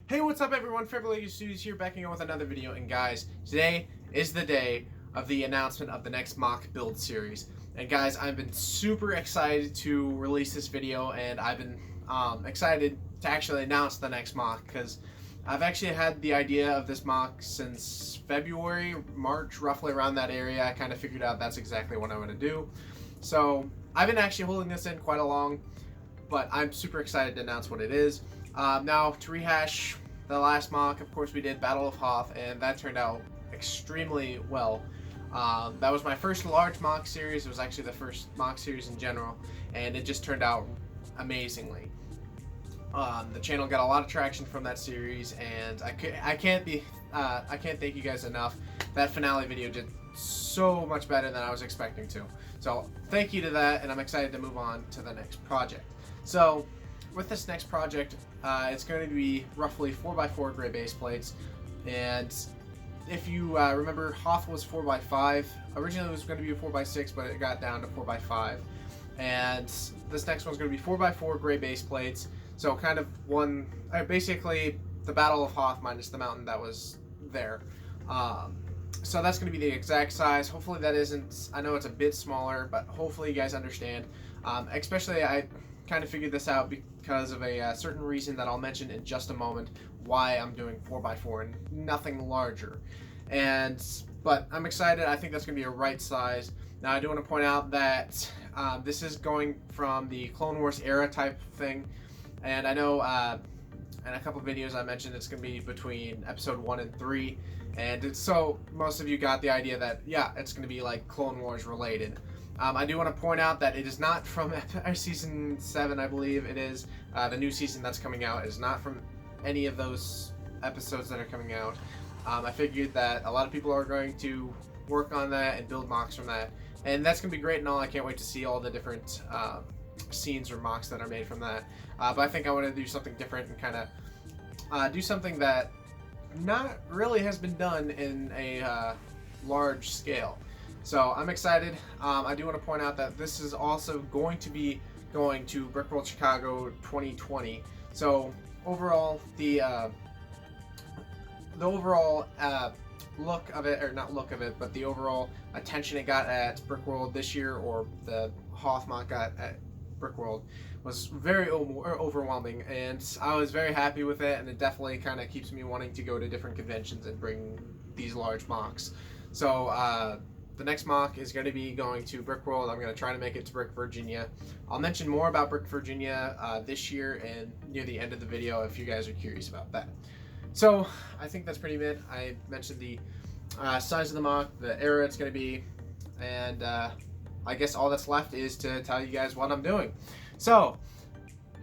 Hey, what's up everyone? AdorierLegoStudios here, back again with another video, and guys, today is the day of the announcement of the Next Moc build series. And guys, I've been super excited to release this video, and I've been excited to actually announce the Next Moc, because I've actually had the idea of this mock since February, March, roughly around that area. I kind of figured out that's exactly what I want to do. So I've been actually holding this in quite a long, but I'm super excited to announce what it is. Now, to rehash the last mock, of course we did Battle of Hoth, and that turned out extremely well. That was my first large mock series. It was actually the first mock series in general, and it just turned out amazingly. The channel got a lot of traction from that series, and I can't thank you guys enough. That finale video did so much better than I was expecting to. So thank you to that, and I'm excited to move on to the next project. So with this next project, it's going to be roughly 4x4 gray base plates, and if you remember, Hoth was 4x5. Originally it was going to be a 4x6, but it got down to 4x5. And this next one's going to be 4x4 gray base plates. So kind of basically the Battle of Hoth minus the mountain that was there. So that's going to be the exact size. Hopefully that isn't, I know it's a bit smaller, but hopefully you guys understand. Especially I kind of figured this out because of a certain reason that I'll mention in just a moment, why I'm doing 4x4 and nothing larger. But I'm excited. I think that's going to be a right size. Now I do want to point out that this is going from the Clone Wars era type thing, and I know in a couple of videos I mentioned it's going to be between episode 1 and 3, and so most of you got the idea that yeah, it's going to be like Clone Wars related. I do want to point out that it is not from season 7, I believe it is. The new season that's coming out is not from any of those episodes that are coming out. I figured that a lot of people are going to work on that and build mocks from that, and that's going to be great and all. I can't wait to see all the different scenes or mocks that are made from that. But I think I want to do something different and kind of do something that not really has been done in a large scale. So I'm excited. I do want to point out that this is also going to be going to Brickworld Chicago 2020. So overall, the overall look of it, or not look of it, but the overall attention it got at Brickworld this year, or the Hoth mock got at Brickworld, was very overwhelming, and I was very happy with it, and it definitely kind of keeps me wanting to go to different conventions and bring these large mocks. So the next mock is going to be going to Brickworld. I'm going to try to make it to Brick, Virginia. I'll mention more about Brick, Virginia this year and near the end of the video if you guys are curious about that. So I think that's pretty it. I mentioned the size of the mock, the era it's going to be, and I guess all that's left is to tell you guys what I'm doing. So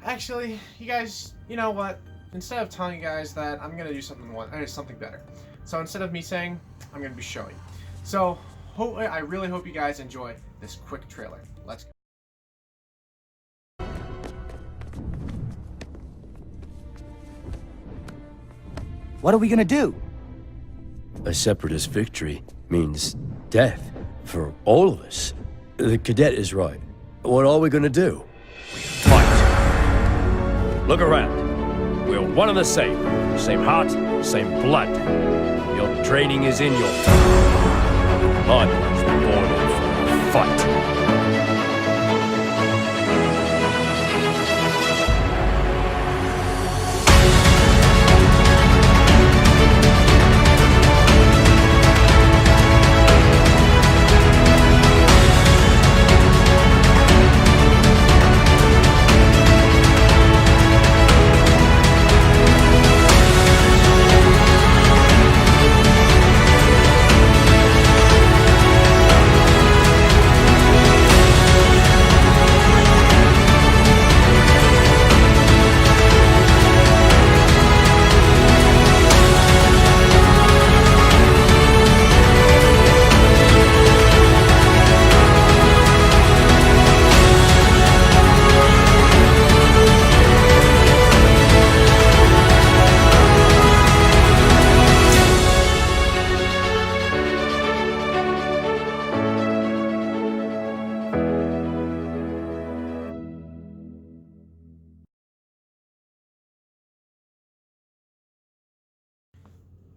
actually, you guys, you know what? Instead of telling you guys that, I'm going to do something better. So instead of me saying, I'm going to be showing. So I really hope you guys enjoy this quick trailer. Let's go. What are we gonna do? A separatist victory means death for all of us. The cadet is right. What are we gonna do? Fight! Look around. We're one and the same heart, same blood. Your training is in your I was born for a fight.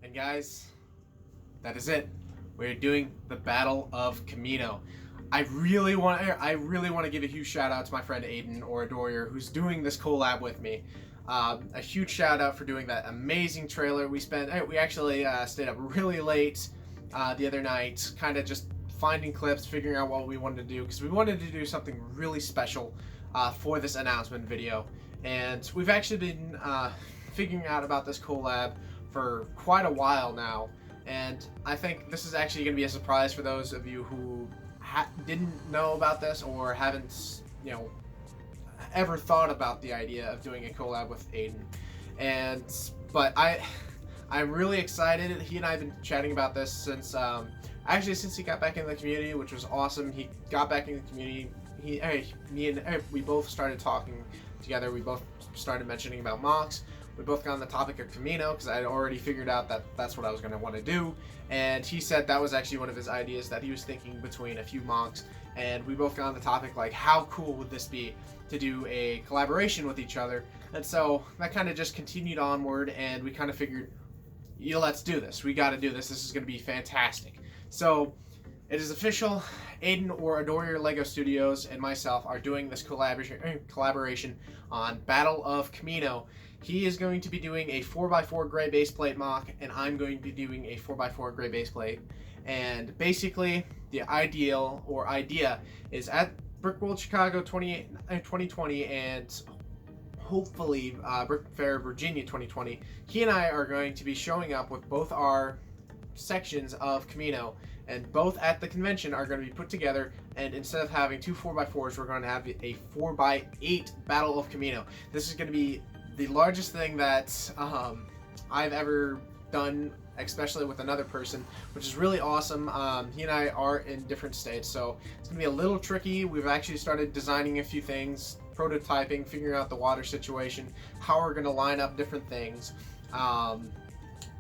And guys, that is it. We're doing the Battle of Camino. I really want to give a huge shout out to my friend Aiden or Adorier, who's doing this collab with me. A huge shout out for doing that amazing trailer. We actually stayed up really late the other night, kind of just finding clips, figuring out what we wanted to do, because we wanted to do something really special for this announcement video. And we've actually been figuring out about this collab for quite a while now, and I think this is actually going to be a surprise for those of you who didn't know about this or haven't, ever thought about the idea of doing a collab with Aiden. But I'm really excited. He and I have been chatting about this since he got back in the community, which was awesome. He got back in the community. We both started talking together. We both started mentioning about mocks. We both got on the topic of Camino because I had already figured out that that's what I was going to want to do. And he said that was actually one of his ideas, that he was thinking between a few mocks. And we both got on the topic, like, how cool would this be to do a collaboration with each other? And so that kind of just continued onward, and we kind of figured, let's do this. We got to do this. This is going to be fantastic. So it is official. Aiden or AdorierLegoStudios and myself are doing this collaboration on Battle of Camino. He is going to be doing a 4x4 gray base plate mock, and I'm going to be doing a 4x4 gray base plate. And basically, the idea is at Brickworld Chicago 2020 and hopefully Brick Fair Virginia 2020, he and I are going to be showing up with both our sections of Camino, and both at the convention are going to be put together, and instead of having two 4x4s, we're going to have a 4x8 Battle of Camino. This is going to be the largest thing that I've ever done, especially with another person, which is really awesome. He and I are in different states, so it's going to be a little tricky. We've actually started designing a few things, prototyping, figuring out the water situation, how we're going to line up different things,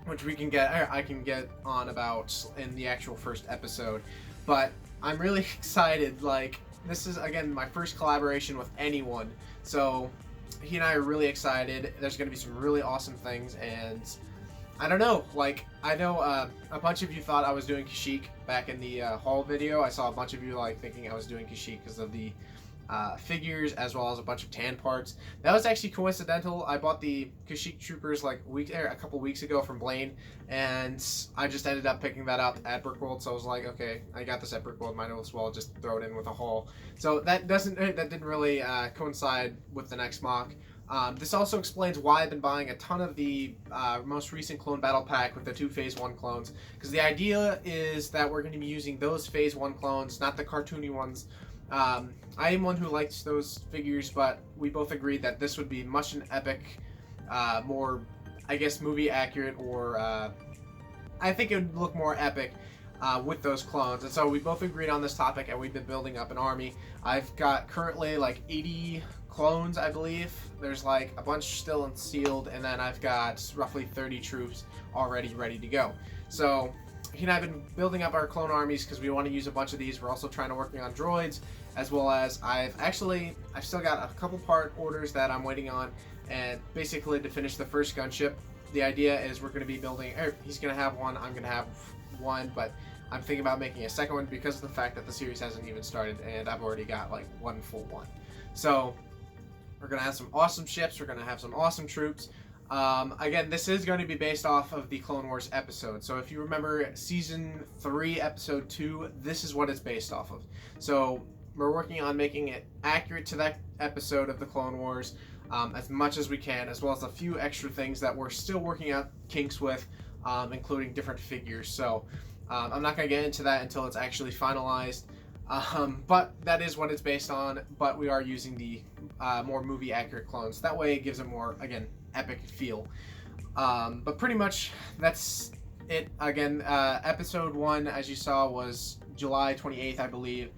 which I can get on about in the actual first episode. But I'm really excited. Like, this is, again, my first collaboration with anyone, so he and I are really excited. There's going to be some really awesome things, and I don't know, like, I know a bunch of you thought I was doing Kashyyyk back in the haul video. I saw a bunch of you thinking I was doing Kashyyyk because of the figures, as well as a bunch of tan parts. That was actually coincidental. I bought the Kashyyyk Troopers a couple weeks ago from Blaine, and I just ended up picking that up at Brickworld. So I was like, okay, I got this at Brickworld, might as well just throw it in with a haul. So that didn't really coincide with the next mock. This also explains why I've been buying a ton of the most recent clone battle pack with the 2 phase 1 clones, because the idea is that we're going to be using those phase 1 clones, not the cartoony ones. I am one who likes those figures, but we both agreed that this would be much an epic, more, I guess, movie accurate, or I think it would look more epic with those clones. And so we both agreed on this topic, and we've been building up an army. I've got currently 80 clones, I believe. There's a bunch still unsealed, and then I've got roughly 30 troops already ready to go. So he and I have been building up our clone armies because we want to use a bunch of these. We're also trying to work on droids, as well as I've still got a couple part orders that I'm waiting on, and basically to finish the first gunship. The idea is we're going to be building, he's going to have one, I'm going to have one, but I'm thinking about making a second one because of the fact that the series hasn't even started, and I've already got one full one. So we're going to have some awesome ships, we're going to have some awesome troops. Again, this is going to be based off of the Clone Wars episode. So if you remember Season 3, Episode 2, this is what it's based off of. So we're working on making it accurate to that episode of the Clone Wars as much as we can, as well as a few extra things that we're still working out kinks with, including different figures. So I'm not going to get into that until it's actually finalized. But that is what it's based on, but we are using the more movie accurate clones. That way it gives it more, again, epic feel. But pretty much that's it. Again, episode 1, as you saw, was July 28th, I believe,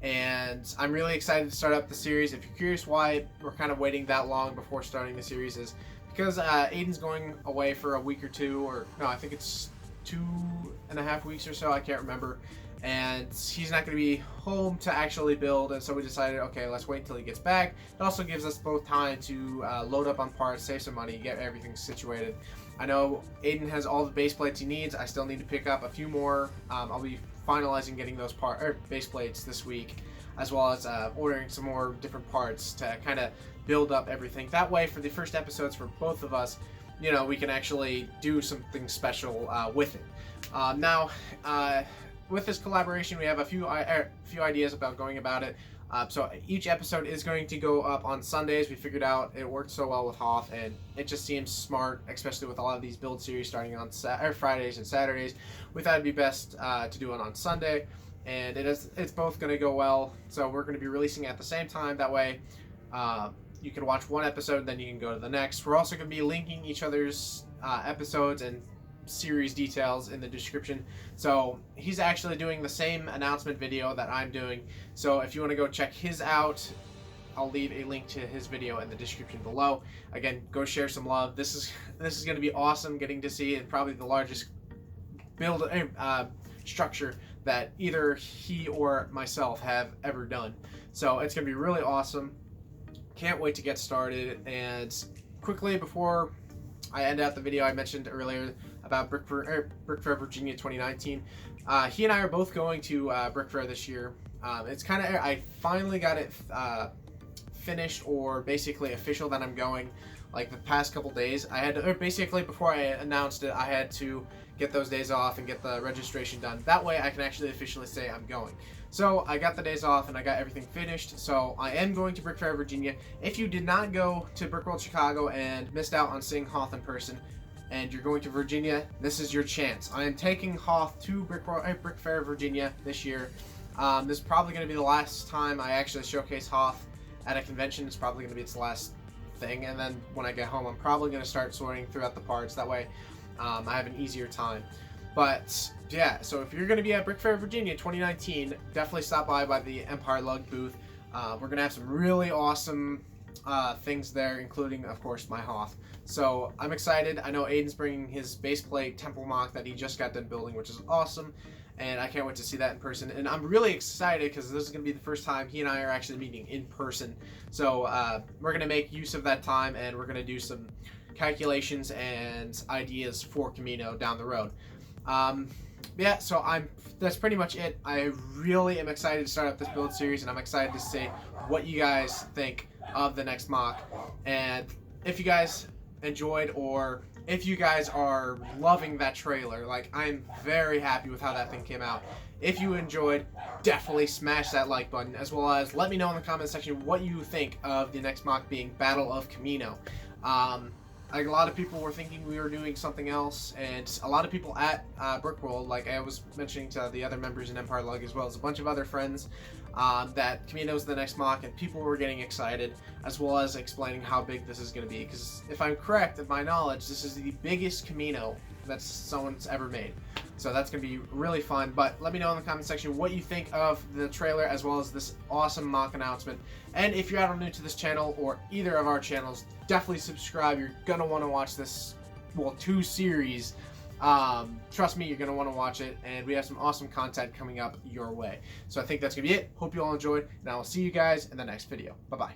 and I'm really excited to start up the series. If you're curious why we're kind of waiting that long before starting the series, is because Aiden's going away for a week or two, or no, I think it's 2.5 weeks or so, I can't remember, and he's not going to be home to actually build, and so we decided, okay, let's wait until he gets back. It also gives us both time to load up on parts, save some money, get everything situated, I know Aiden has all the base plates he needs. I still need to pick up a few more. I'll be finalizing getting those base plates this week, as well as ordering some more different parts to kind of build up everything. That way, for the first episodes for both of us, you know, we can actually do something special with it. Now, with this collaboration, we have a few ideas about going about it. So each episode is going to go up on Sundays. We figured out it worked so well with Hoth, and it just seems smart, especially with a lot of these build series starting on Fridays and Saturdays. We thought it'd be best to do it on Sunday, and it's both going to go well. So we're going to be releasing at the same time. That way, you can watch one episode, then you can go to the next. We're also going to be linking each other's episodes and series details in the description. So he's actually doing the same announcement video that I'm doing. So if you want to go check his out, I'll leave a link to his video in the description below. Again, go share some love. This is going to be awesome getting to see, and probably the largest build structure that either he or myself have ever done. So it's going to be really awesome. Can't wait to get started. And quickly, before I end out the video, I mentioned earlier about Brick Fair Virginia 2019. He and I are both going to Brick Fair this year. It's kind of, I finally got it finished, or basically official, that I'm going. Like the past couple days, I had to, basically before I announced it, I had to get those days off and get the registration done. That way I can actually officially say I'm going. So I got the days off and I got everything finished. So I am going to Brick Fair Virginia. If you did not go to Brickworld Chicago and missed out on seeing Hoth in person, and you're going to Virginia, this is your chance. I am taking Hoth to Brick Fair Virginia this year. This is probably going to be the last time I actually showcase Hoth at a convention. It's probably going to be its last thing, and then when I get home, I'm probably going to start sorting throughout the parts. That way I have an easier time. But yeah, so if you're going to be at Brick Fair Virginia 2019, definitely stop by the Empire Lug booth. We're going to have some really awesome things there, including, of course, my Hoth. So I'm excited. I know Aiden's bringing his base plate Temple Moc that he just got done building, which is awesome, and I can't wait to see that in person. And I'm really excited because this is going to be the first time he and I are actually meeting in person. So we're going to make use of that time, and we're going to do some calculations and ideas for Camino down the road. Yeah, so that's pretty much it. I really am excited to start up this build series, and I'm excited to see what you guys think of the Next Moc. And if you guys enjoyed, or if you guys are loving that trailer, like, I'm very happy with how that thing came out. If you enjoyed, definitely smash that like button, as well as let me know in the comment section what you think of the Next Moc being Battle of Camino. A lot of people were thinking we were doing something else, and a lot of people at Brickworld, like I was mentioning to the other members in Empire Lug, as well as a bunch of other friends, that Camino's the Next Moc, and people were getting excited, as well as explaining how big this is going to be. Because if I'm correct, in my knowledge, this is the biggest Camino that someone's ever made. So that's going to be really fun. But let me know in the comment section what you think of the trailer, as well as this awesome Moc announcement. And if you're new to this channel, or either of our channels, definitely subscribe. You're going to want to watch this, well, 2 series. Trust me, you're going to want to watch it, and we have some awesome content coming up your way. So I think that's going to be it. Hope you all enjoyed, and I will see you guys in the next video. Bye-bye.